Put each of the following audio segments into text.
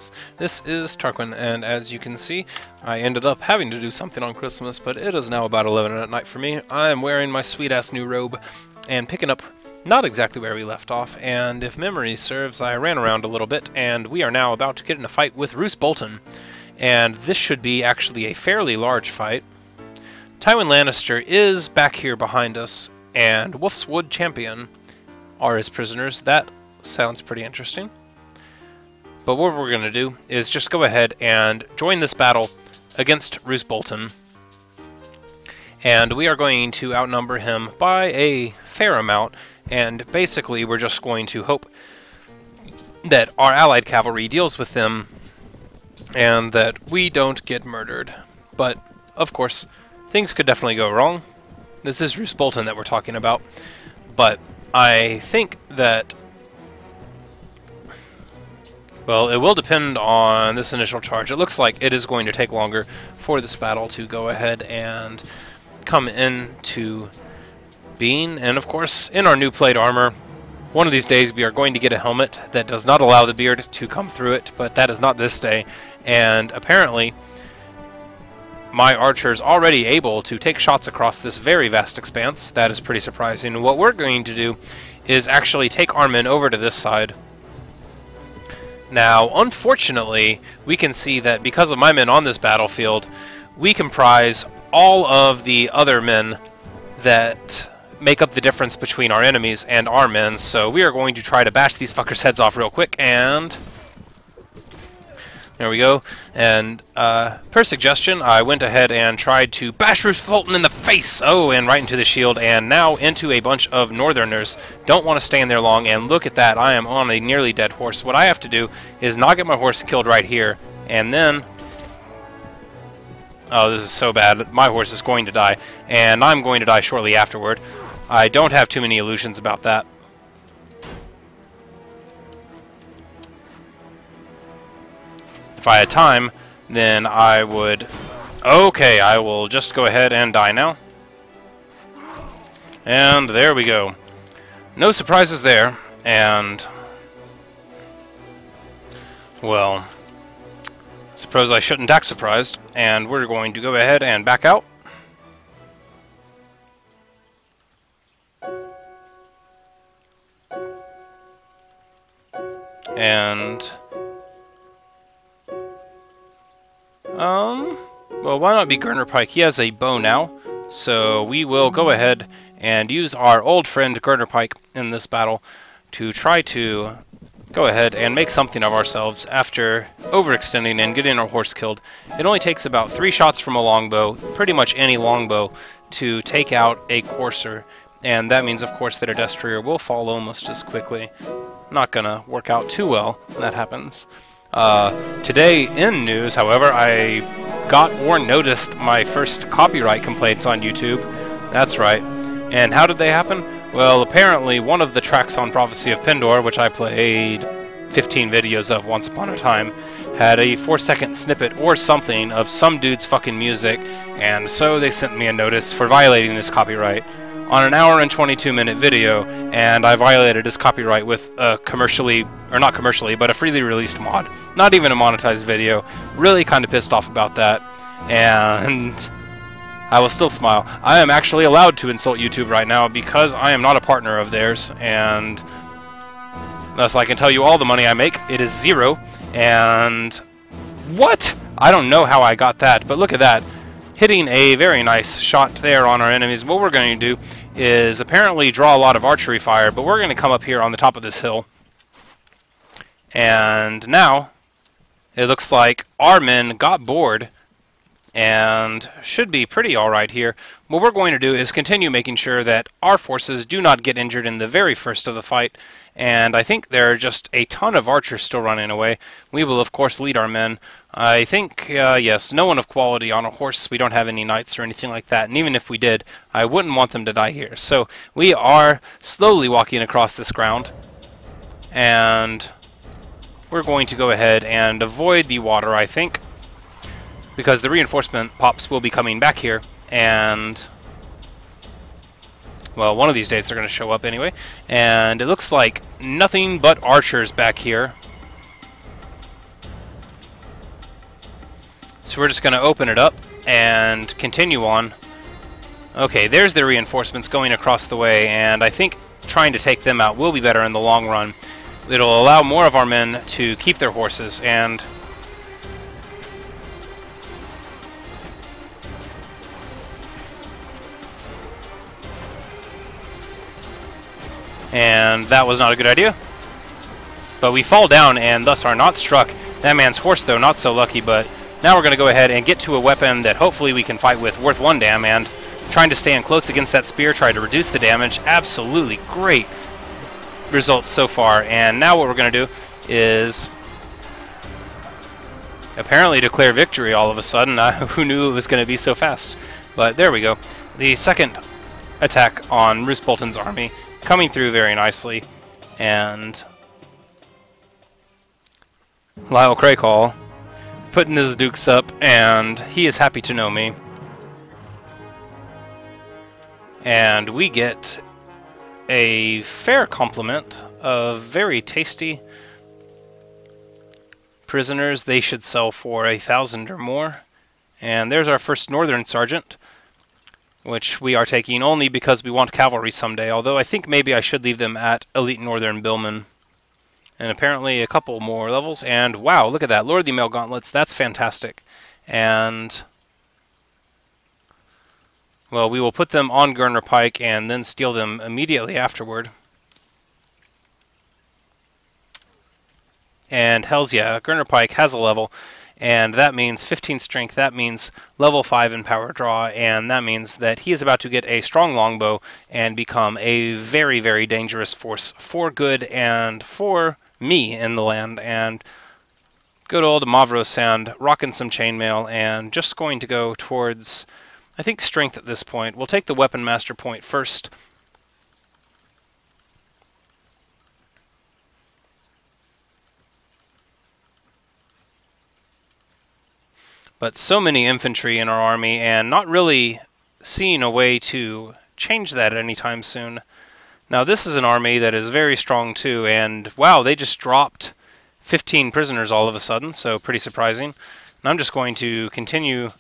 guys, this is Tarquin, and as you can see, I ended up having to do something on Christmas, but it is now about 11 at night for me. I am wearing my sweet-ass new robe, and picking up not exactly where we left off, and if memory serves, I ran around a little bit, and we are now about to get in a fight with Roose Bolton, and this should be actually a fairly large fight. Tywin Lannister is back here behind us, and Wolf's Wood Champion are his prisoners. That sounds pretty interesting. But what we're going to do is just go ahead and join this battle against Roose Bolton. And we are going to outnumber him by a fair amount, and basically we're just going to hope that our allied cavalry deals with them and that we don't get murdered. But, of course, things could definitely go wrong. This is Roose Bolton that we're talking about, but I think that, well, it will depend on this initial charge. It looks like it is going to take longer for this battle to go ahead and come into being. And of course, in our new plate armor, one of these days we are going to get a helmet that does not allow the beard to come through it, but that is not this day. And apparently, my archer's already able to take shots across this very vast expanse. That is pretty surprising. What we're going to do is actually take our men over to this side. Now, unfortunately, we can see that because of my men on this battlefield, we comprise all of the other men that make up the difference between our enemies and our men, so we are going to try to bash these fuckers' heads off real quick, and there we go. And per suggestion, I went ahead and tried to bash Roose Bolton in the face! Oh, and right into the shield, and now into a bunch of northerners. Don't want to stay in there long, and look at that, I am on a nearly dead horse. What I have to do is not get my horse killed right here, and then... oh, this is so bad. My horse is going to die, and I'm going to die shortly afterward. I don't have too many illusions about that. If I had time, then I would... okay, I will just go ahead and die now. And there we go. No surprises there, and... well, suppose I shouldn't act surprised, and we're going to go ahead and back out. And... well, why not be Gurner Pike? He has a bow now, so we will go ahead and use our old friend Gurner Pike in this battle to try to go ahead and make something of ourselves after overextending and getting our horse killed. It only takes about 3 shots from a longbow, pretty much any longbow, to take out a courser, and that means, of course, that a destrier will fall almost as quickly. Not gonna work out too well when that happens. Today in news, however, I got or noticed my first copyright complaints on YouTube. That's right. And how did they happen? Well, apparently one of the tracks on Prophecy of Pendor, which I played 15 videos of once upon a time, had a 4-second snippet or something of some dude's fucking music, and so they sent me a notice for violating this copyright on an hour and 22-minute video, and I violated his copyright with a commercially, or not commercially, but a freely released mod. Not even a monetized video. Really kind of pissed off about that, and I will still smile. I am actually allowed to insult YouTube right now because I am not a partner of theirs, and thus I can tell you all the money I make. It is 0, and what? I don't know how I got that, but look at that. Hitting a very nice shot there on our enemies. What we're going to do is apparently draw a lot of archery fire, but we're going to come up here on the top of this hill. And now, it looks like our men got bored and should be pretty alright here. What we're going to do is continue making sure that our forces do not get injured in the very first of the fight, and I think there are just a ton of archers still running away. We will, of course, lead our men. I think, yes, no one of quality on a horse. We don't have any knights or anything like that, and even if we did, I wouldn't want them to die here. So we are slowly walking across this ground, and we're going to go ahead and avoid the water, I think, because the reinforcement pops will be coming back here, and well, one of these days they're going to show up anyway, and it looks like nothing but archers back here. So we're just going to open it up and continue on. Okay, there's the reinforcements going across the way, and I think trying to take them out will be better in the long run. It'll allow more of our men to keep their horses, and that was not a good idea. But we fall down and thus are not struck. That man's horse, though, not so lucky, but now we're going to go ahead and get to a weapon that hopefully we can fight with worth 1 dam, and trying to stand close against that spear, try to reduce the damage. Absolutely great results so far. And now what we're going to do is apparently declare victory all of a sudden. Who knew it was going to be so fast? But there we go. The second attack on Roose Bolton's army coming through very nicely. And Lyle Craycall putting his dukes up, and he is happy to know me. And we get a fair complement of very tasty prisoners. They should sell for 1,000 or more. And there's our first Northern Sergeant, which we are taking only because we want cavalry someday, although I think maybe I should leave them at Elite Northern Billmen. And apparently a couple more levels, and wow, look at that, Lord of the Mail Gauntlets, that's fantastic. And well, we will put them on Gurner Pike and then steal them immediately afterward. And hells yeah, Gurner Pike has a level, and that means 15 strength, that means level 5 in power draw, and that means that he is about to get a strong longbow and become a very, very dangerous force for good and for me in the land. And good old Mavros Sand, rocking some chainmail, and just going to go towards, I think, strength at this point. We'll take the Weapon Master point first. But so many infantry in our army, and not really seeing a way to change that anytime soon. Now this is an army that is very strong too, and wow, they just dropped 15 prisoners all of a sudden, so pretty surprising. And I'm just going to continue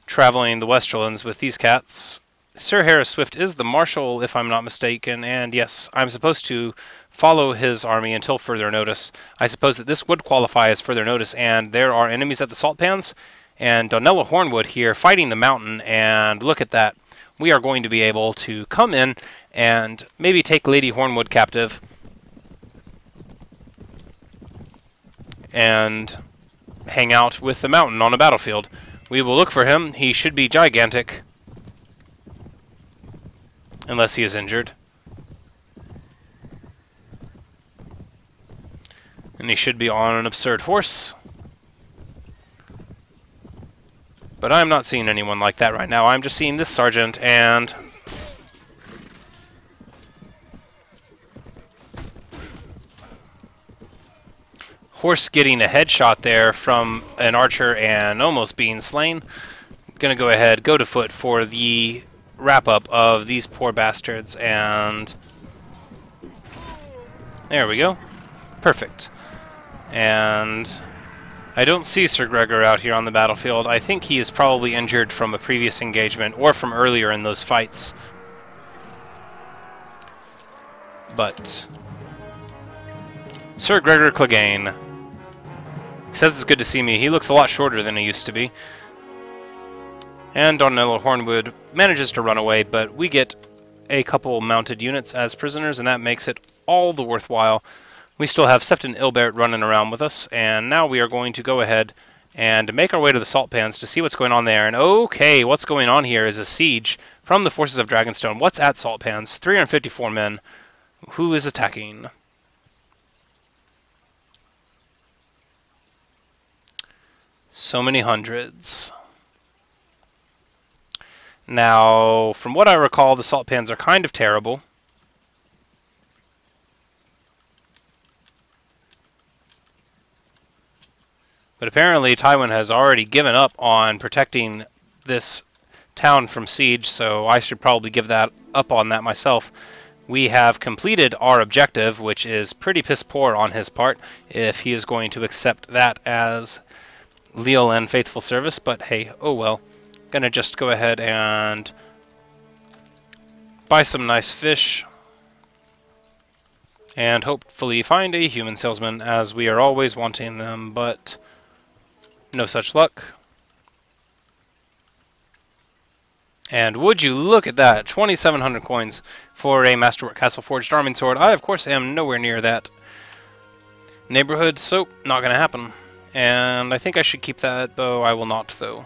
traveling the Westerlands with these cats. Sir Harris Swift is the marshal, if I'm not mistaken, and yes, I'm supposed to follow his army until further notice. I suppose that this would qualify as further notice, and there are enemies at the Saltpans, and Donella Hornwood here fighting the mountain, and look at that. We are going to be able to come in and maybe take Lady Hornwood captive and hang out with the mountain on a battlefield. We will look for him. He should be gigantic, unless he is injured. And he should be on an absurd horse. But I'm not seeing anyone like that right now. I'm just seeing this sergeant and horse getting a headshot there from an archer and almost being slain. Gonna go ahead, go to foot for the wrap-up of these poor bastards, and there we go. Perfect. And I don't see Sir Gregor out here on the battlefield. I think he is probably injured from a previous engagement or from earlier in those fights. But Sir Gregor Clegane says it's good to see me. He looks a lot shorter than he used to be. And Donella Hornwood manages to run away, but we get a couple mounted units as prisoners, and that makes it all the worthwhile. We still have Septon Ilbert running around with us, and now we are going to go ahead and make our way to the Saltpans to see what's going on there. And okay, what's going on here is a siege from the forces of Dragonstone. What's at Saltpans? 354 men. Who is attacking? So many hundreds. Now, from what I recall, the Saltpans are kind of terrible. But apparently Tywin has already given up on protecting this town from siege, so I should probably give that up on that myself. We have completed our objective, which is pretty piss poor on his part, if he is going to accept that as leal and faithful service, but hey, oh well. Gonna just go ahead and buy some nice fish and hopefully find a human salesman, as we are always wanting them, but no such luck. And would you look at that, 2,700 coins for a Masterwork Castle Forged Arming Sword. I, of course, am nowhere near that neighborhood, so not going to happen. And I think I should keep that bow. I will not, though.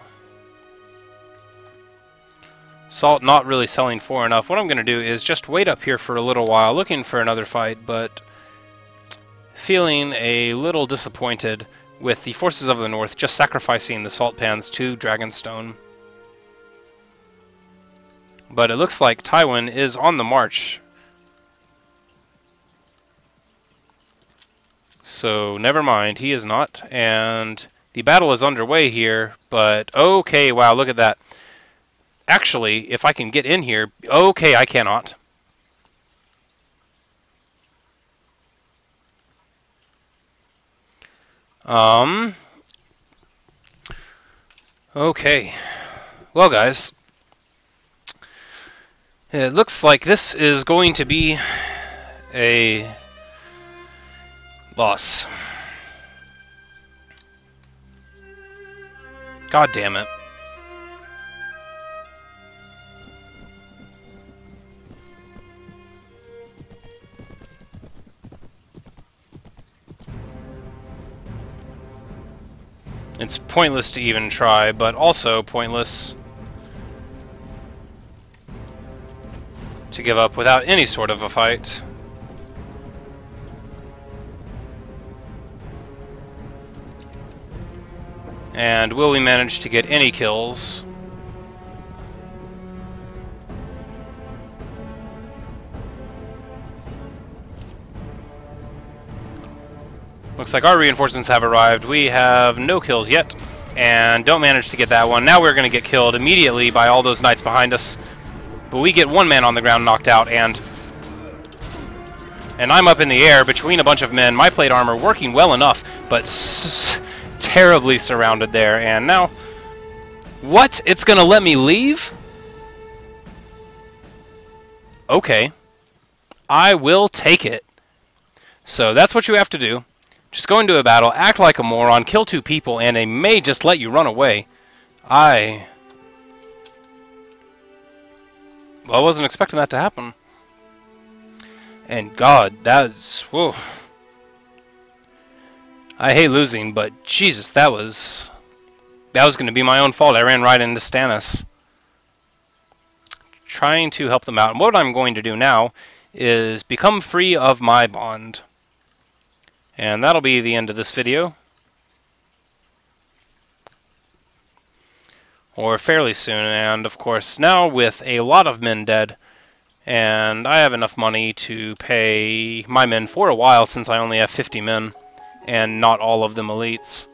Salt not really selling for enough. What I'm going to do is just wait up here for a little while, looking for another fight, but feeling a little disappointed with the forces of the north just sacrificing the Saltpans to Dragonstone. But it looks like Tywin is on the march. So never mind, he is not. And the battle is underway here, but okay, wow, look at that. Actually, if I can get in here, okay, I cannot. Okay. Well, guys, it looks like this is going to be a loss. God damn it. It's pointless to even try, but also pointless to give up without any sort of a fight. And will we manage to get any kills? Looks like our reinforcements have arrived. We have no kills yet, and don't manage to get that one. Now we're going to get killed immediately by all those knights behind us. But we get one man on the ground knocked out, and I'm up in the air between a bunch of men. My plate armor working well enough, but terribly surrounded there. And now, what? It's going to let me leave? Okay. I will take it. So that's what you have to do. Just go into a battle, act like a moron, kill two people, and they may just let you run away. I wasn't expecting that to happen. And God, that's... whoa. I hate losing, but Jesus, that was going to be my own fault. I ran right into Stannis. Trying to help them out. And what I'm going to do now is become free of my bond. And that'll be the end of this video. Or fairly soon, and of course now with a lot of men dead, and I have enough money to pay my men for a while since I only have 50 men, and not all of them elites.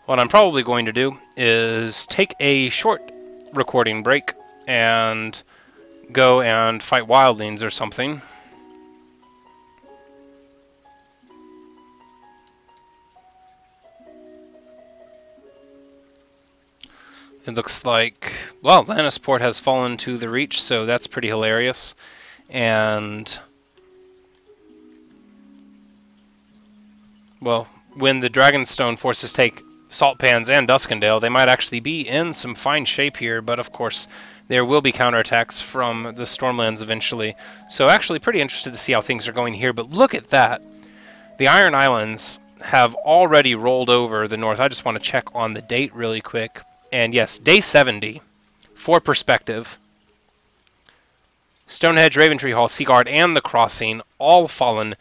What I'm probably going to do is take a short recording break and go and fight wildlings or something. It looks like, well, Lannisport has fallen to the Reach, so that's pretty hilarious. And, well, when the Dragonstone forces take Saltpans and Duskendale, they might actually be in some fine shape here, but of course there will be counterattacks from the Stormlands eventually. So actually pretty interested to see how things are going here, but look at that. The Iron Islands have already rolled over the north. I just want to check on the date really quick. And yes, day 70, for perspective, Stonehenge, Raventree Hall, Seaguard, and the Crossing all fallen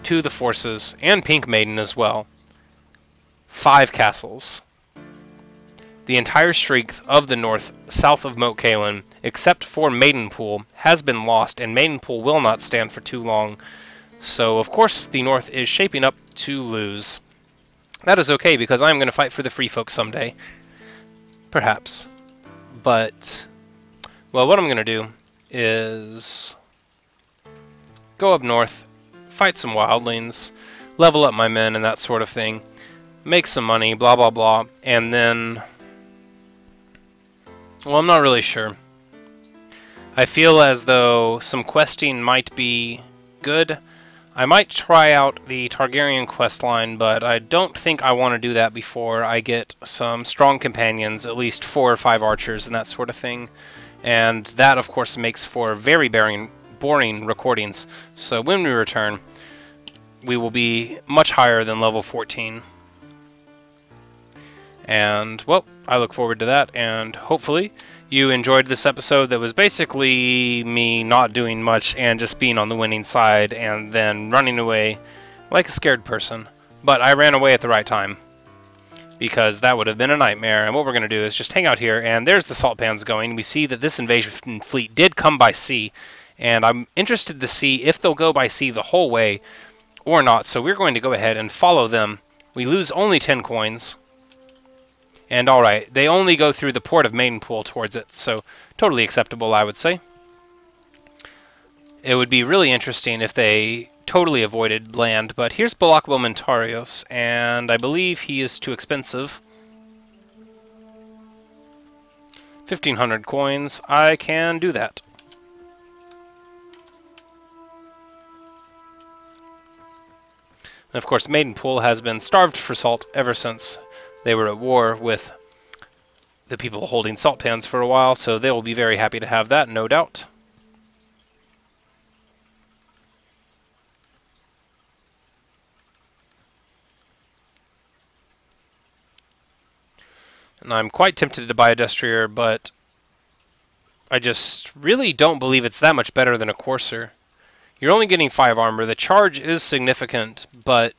to the forces, and Pink Maiden as well. 5 castles. The entire strength of the north, south of Moat Cailin, except for Maidenpool, has been lost, and Maidenpool will not stand for too long. So, of course, the north is shaping up to lose. That is okay, because I'm going to fight for the free folk someday. Perhaps. But, well, what I'm going to do is go up north, fight some wildlings, level up my men and that sort of thing. make some money, blah blah blah, and then, well, I'm not really sure. I feel as though some questing might be good. I might try out the Targaryen quest line, but I don't think I want to do that before I get some strong companions, at least 4 or 5 archers and that sort of thing. And that, of course, makes for very boring recordings. So when we return, we will be much higher than level 14. And, well, I look forward to that, and hopefully you enjoyed this episode that was basically me not doing much and just being on the winning side and then running away like a scared person. But I ran away at the right time, because that would have been a nightmare. And what we're going to do is just hang out here, and there's the Saltpans going. We see that this invasion fleet did come by sea, and I'm interested to see if they'll go by sea the whole way or not. So we're going to go ahead and follow them. We lose only 10 coins. And alright, they only go through the port of Maidenpool towards it, so totally acceptable, I would say. It would be really interesting if they totally avoided land, but here's Balakbo Mentarios, and I believe he is too expensive. 1,500 coins, I can do that. And of course, Maidenpool has been starved for salt ever since they were at war with the people holding Saltpans for a while, so they will be very happy to have that, no doubt. And I'm quite tempted to buy a Destrier, but I just really don't believe it's that much better than a Courser. You're only getting 5 armor. The charge is significant, but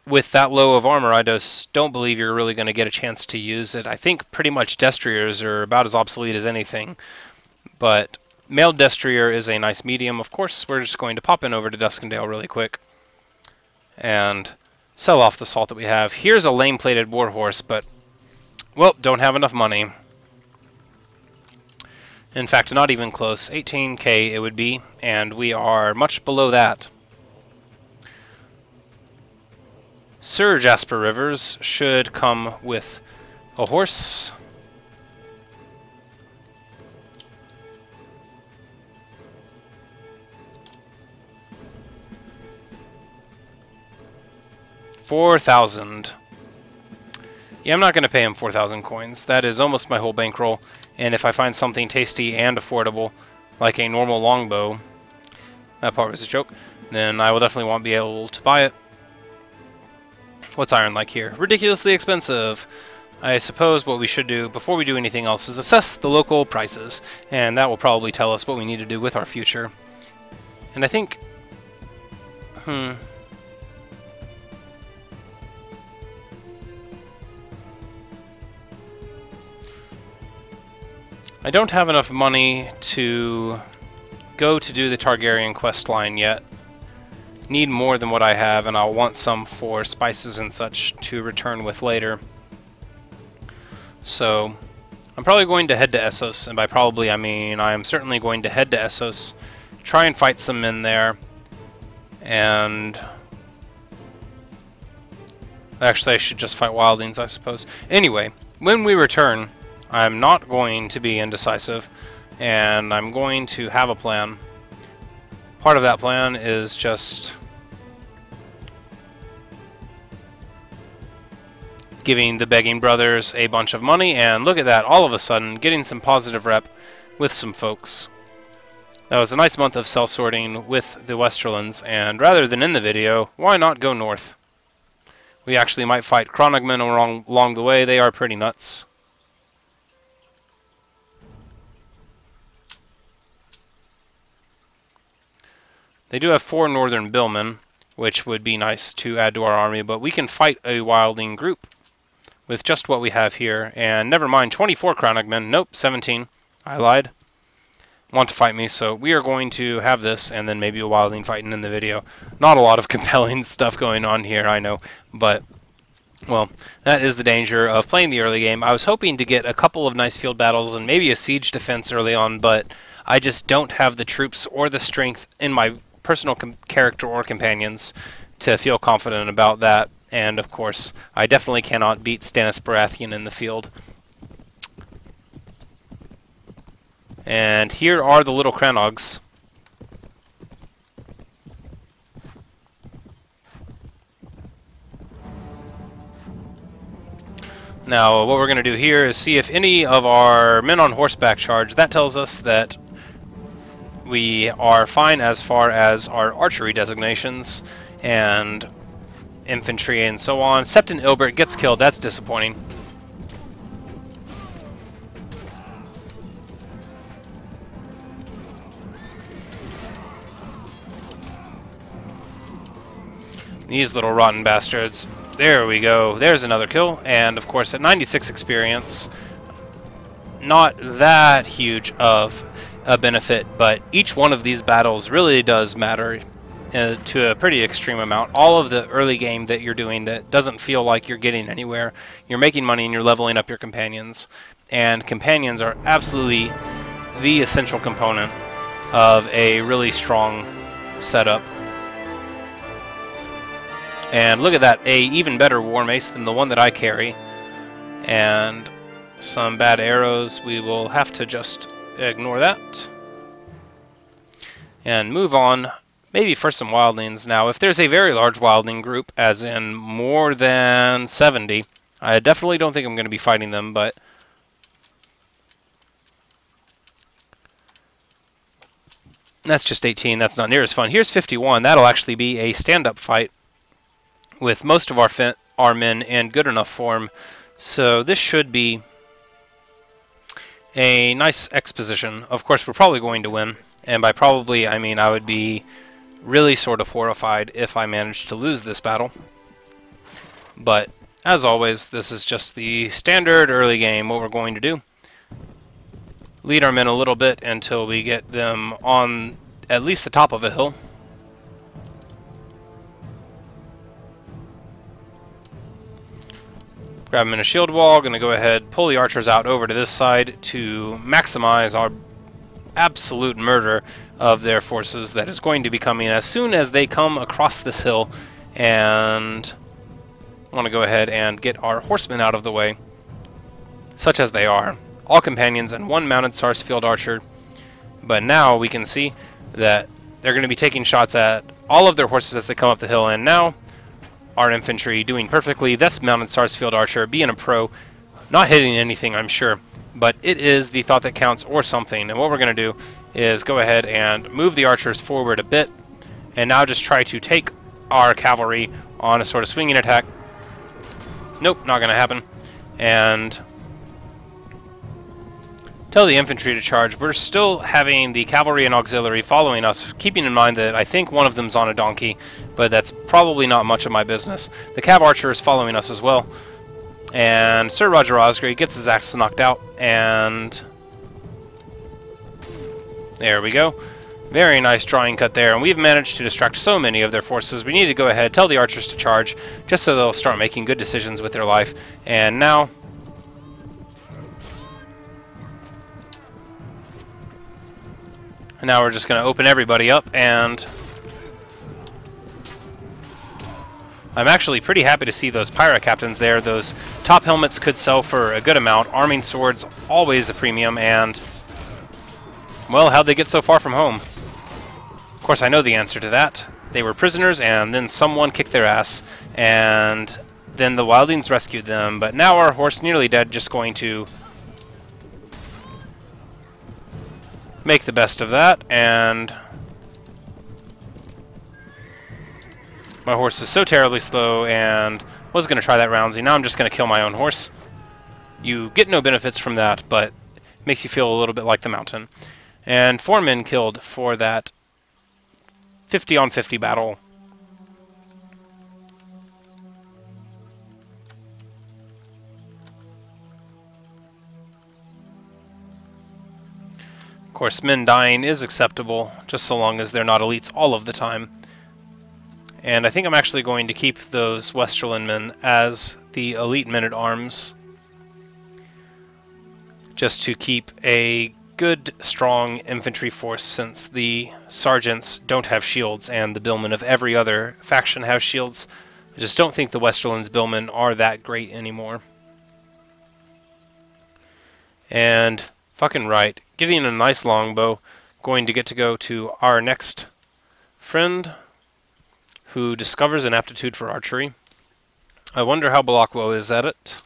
with that low of armor, I just don't believe you're really going to get a chance to use it. I think pretty much Destriers are about as obsolete as anything. But Mailed Destrier is a nice medium. Of course, we're just going to pop in over to Duskendale really quick and sell off the salt that we have. Here's a lame-plated warhorse, but, well, don't have enough money. In fact, not even close. 18k it would be, and we are much below that. Sir Jasper Rivers should come with a horse. $4,000. Yeah, I'm not going to pay him 4,000 coins. That is almost my whole bankroll. And if I find something tasty and affordable, like a normal longbow, that part was a joke, then I will definitely want to be able to buy it. What's iron like here? Ridiculously expensive. I suppose what we should do before we do anything else is assess the local prices, and that will probably tell us what we need to do with our future. And I think... I don't have enough money to go to do the Targaryen quest line yet. Need more than what I have, and I'll want some for spices and such to return with later. So I'm probably going to head to Essos, and by probably I mean I am certainly going to head to Essos, try and fight some men there, and actually I should just fight wildlings, I suppose. Anyway, when we return, I'm not going to be indecisive, and I'm going to have a plan. Part of that plan is just giving the Begging Brothers a bunch of money, and look at that, all of a sudden, getting some positive rep with some folks. That was a nice month of cell sorting with the Westerlands, and rather than end the video, why not go north? We actually might fight Cronagmen along the way. They are pretty nuts. They do have 4 northern billmen, which would be nice to add to our army, but we can fight a wildling group with just what we have here. And never mind, 24 Cronagmen. Nope, 17. I lied. Want to fight me, so we are going to have this, and then maybe a wildling fighting in the video. Not a lot of compelling stuff going on here, I know, but, well, that is the danger of playing the early game. I was hoping to get a couple of nice field battles and maybe a siege defense early on, but I just don't have the troops or the strength in my personal character or companions to feel confident about that, and of course, I definitely cannot beat Stannis Baratheon in the field. And here are the little Cranogs. Now, what we're going to do here is see if any of our men on horseback charge. That tells us that we are fine as far as our archery designations and infantry and so on. Septon Ilbert gets killed. That's disappointing. These little rotten bastards. There we go. There's another kill. And of course at 96 experience, not that huge of a benefit, but each one of these battles really does matter to a pretty extreme amount. All of the early game that you're doing that doesn't feel like you're getting anywhere, you're making money and you're leveling up your companions. And companions are absolutely the essential component of a really strong setup. And look at that, a even better war mace than the one that I carry. And some bad arrows, we will have to just ignore that. And move on, maybe for some wildlings. Now, if there's a very large wildling group, as in more than 70, I definitely don't think I'm going to be fighting them, but that's just 18, that's not near as fun. Here's 51, that'll actually be a stand-up fight with most of our men in good enough form. So this should be a nice exposition. Of course, we're probably going to win. And by probably, I mean I would be really sort of horrified if I managed to lose this battle. But as always, this is just the standard early game. What we're going to do, lead our men a little bit until we get them on at least the top of a hill. Grab them in a shield wall, going to go ahead, pull the archers out over to this side to maximize our absolute murder of their forces that is going to be coming as soon as they come across this hill. And I want to go ahead and get our horsemen out of the way, such as they are. All companions and one mounted Sarsfield archer. But now we can see that they're going to be taking shots at all of their horses as they come up the hill, and now our infantry doing perfectly. This mounted Sarsfield archer being a pro, not hitting anything, I'm sure, but it is the thought that counts or something. And what we're going to do is go ahead and move the archers forward a bit, and now just try to take our cavalry on a sort of swinging attack. Nope, not going to happen. And tell the infantry to charge. We're still having the cavalry and auxiliary following us, keeping in mind that I think one of them's on a donkey, but that's probably not much of my business. The cav archer is following us as well, and Sir Roger Osgrey gets his axe knocked out, and there we go. Very nice drawing cut there, and we've managed to distract so many of their forces. We need to go ahead, tell the archers to charge, just so they'll start making good decisions with their life. And now we're just going to open everybody up, and I'm actually pretty happy to see those pirate captains there. Those top helmets could sell for a good amount. Arming swords, always a premium, and, well, how'd they get so far from home? Of course, I know the answer to that. They were prisoners, and then someone kicked their ass, and then the wildlings rescued them. But now our horse, nearly dead, just going to make the best of that, and my horse is so terribly slow, and was going to try that roundsy. Now I'm just going to kill my own horse. You get no benefits from that, but it makes you feel a little bit like the mountain. And 4 men killed for that 50-on-50 battle. Of course, men dying is acceptable, just so long as they're not elites all of the time. And I think I'm actually going to keep those Westerland men as the elite men-at-arms, just to keep a good, strong infantry force, since the sergeants don't have shields, and the billmen of every other faction have shields. I just don't think the Westerland's billmen are that great anymore. And fucking right, getting a nice longbow, going to get to go to our next friend who discovers an aptitude for archery. I wonder how Balakwo is at it.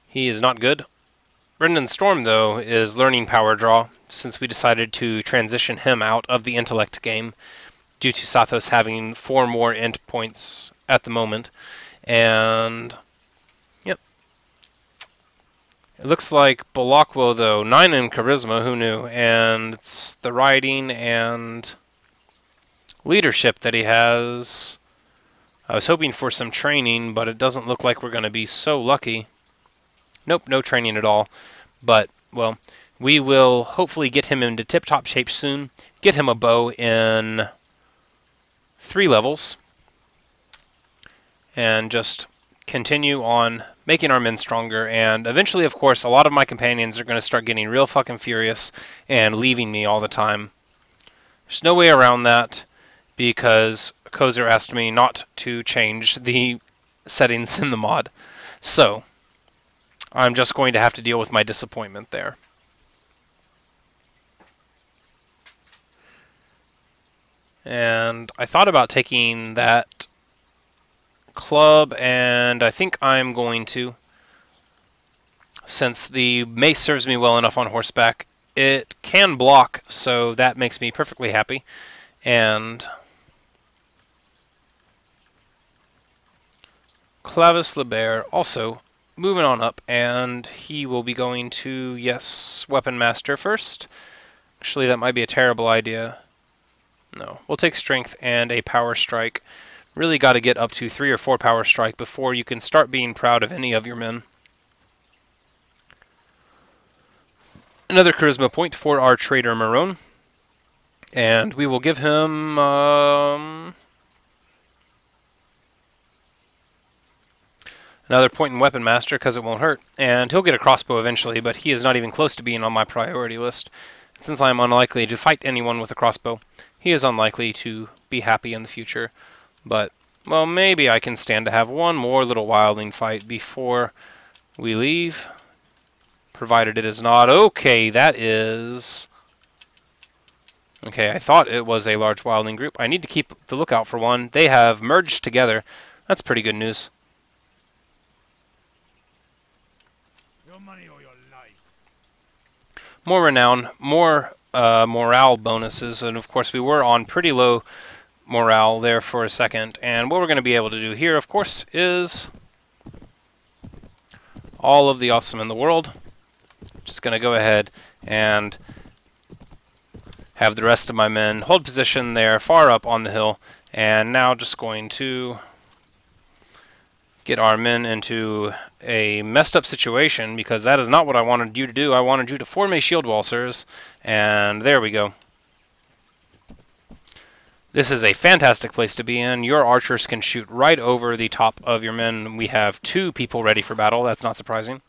He is not good. Brendan Storm, though, is learning power draw, since we decided to transition him out of the intellect game, due to Sathos having 4 more int points at the moment. And yep. It looks like Balakwo, though, 9 in charisma, who knew? And it's the riding and leadership that he has. I was hoping for some training, but it doesn't look like we're going to be so lucky. Nope, no training at all. But, well, we will hopefully get him into tip-top shape soon, get him a bow in 3 levels, and just continue on making our men stronger. And eventually, of course, a lot of my companions are going to start getting real fucking furious and leaving me all the time. There's no way around that, because Kozer asked me not to change the settings in the mod. So I'm just going to have to deal with my disappointment there. And I thought about taking that club, and I think I'm going to, since the mace serves me well enough on horseback. It can block, so that makes me perfectly happy. And Clavis LeBear also moving on up, and he will be going to, yes, Weapon Master first. Actually, that might be a terrible idea. No, we'll take Strength and a Power Strike. Really got to get up to 3 or 4 Power Strike before you can start being proud of any of your men. Another Charisma point for our Trader Marone. And we will give him another point in Weapon Master, because it won't hurt. And he'll get a crossbow eventually, but he is not even close to being on my priority list. Since I am unlikely to fight anyone with a crossbow, he is unlikely to be happy in the future. But, well, maybe I can stand to have one more little wildling fight before we leave. Provided it is not. Okay, that is... Okay, I thought it was a large wildling group. I need to keep the lookout for one. They have merged together. That's pretty good news. Your money or your life. More renown, more morale bonuses, and of course we were on pretty low morale there for a second. And what we're going to be able to do here, of course, is all of the awesome in the world. Just going to go ahead and have the rest of my men hold position there far up on the hill, and now just going to get our men into a messed up situation, because that is not what I wanted you to do. I wanted you to form a shield wall, sirs, and there we go. This is a fantastic place to be in. Your archers can shoot right over the top of your men. We have 2 people ready for battle. That's not surprising.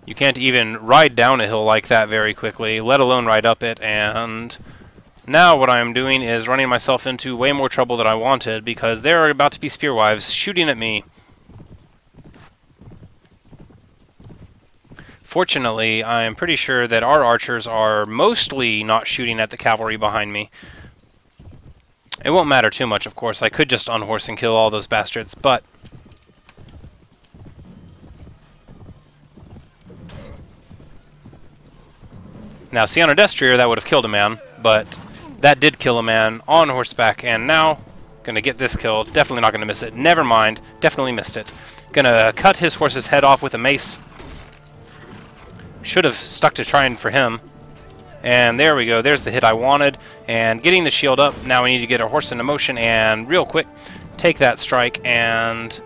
You can't even ride down a hill like that very quickly, let alone ride up it, and now what I'm doing is running myself into way more trouble than I wanted, because there are about to be spearwives shooting at me. Fortunately, I'm pretty sure that our archers are mostly not shooting at the cavalry behind me. It won't matter too much, of course. I could just unhorse and kill all those bastards, but... Now, see, on a destrier, that would have killed a man, but that did kill a man on horseback, and now, gonna get this kill. Definitely not gonna miss it. Never mind. Definitely missed it. Gonna cut his horse's head off with a mace. Should have stuck to trying for him. And there we go. There's the hit I wanted. And getting the shield up. Now we need to get our horse into motion, and real quick, take that strike, and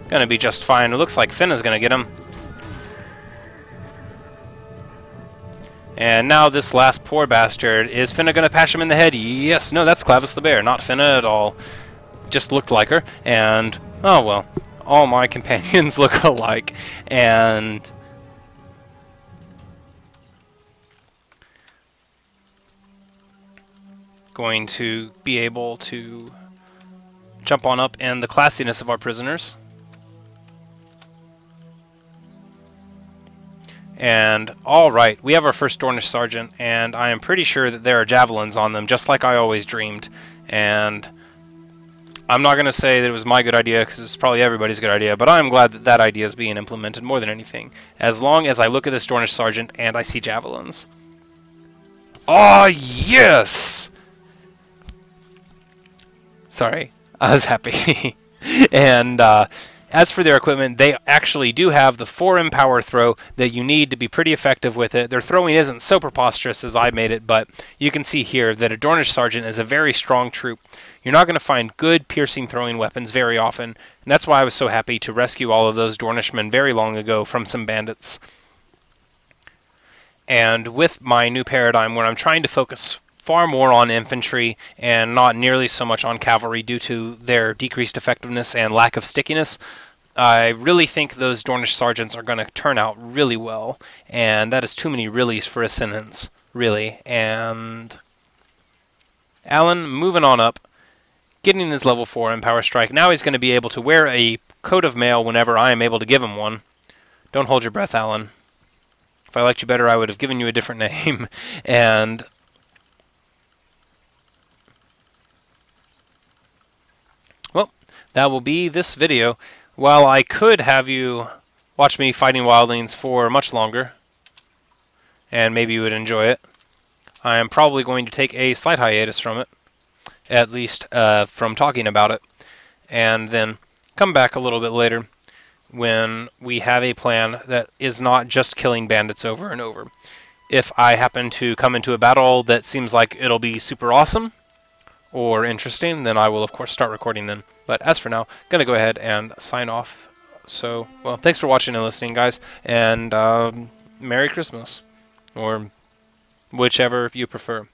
gonna be just fine. It looks like Finna's gonna get him. And now this last poor bastard. Is Finna going to patch him in the head? Yes. No, that's Clavis the Bear, not Finna at all. Just looked like her. And, oh well. all my companions look alike, and going to be able to jump on up in the classiness of our prisoners. And alright, we have our first Dornish Sergeant, and I am pretty sure that there are javelins on them, just like I always dreamed. And I'm not going to say that it was my good idea, because it's probably everybody's good idea, but I'm glad that that idea is being implemented more than anything. As long as I look at this Dornish Sergeant and I see javelins. Oh, yes! Sorry, I was happy. And as for their equipment, they actually do have the 4M power throw that you need to be pretty effective with it. Their throwing isn't so preposterous as I made it, but you can see here that a Dornish Sergeant is a very strong troop. You're not going to find good piercing throwing weapons very often, and that's why I was so happy to rescue all of those Dornishmen very long ago from some bandits. And with my new paradigm, where I'm trying to focus far more on infantry and not nearly so much on cavalry due to their decreased effectiveness and lack of stickiness, I really think those Dornish Sergeants are going to turn out really well, and that is too many reallys for a sentence, really. And Alan, moving on up, getting his level 4 in Power Strike. Now he's going to be able to wear a coat of mail whenever I am able to give him one. Don't hold your breath, Alan. If I liked you better, I would have given you a different name. And well, that will be this video. While I could have you watch me fighting wildlings for much longer, and maybe you would enjoy it, I am probably going to take a slight hiatus from it, at least from talking about it, and then come back a little bit later when we have a plan that is not just killing bandits over and over. If I happen to come into a battle that seems like it'll be super awesome or interesting, then I will of course start recording then. But as for now, I'm going to go ahead and sign off. So, well, thanks for watching and listening, guys, and Merry Christmas, or whichever you prefer.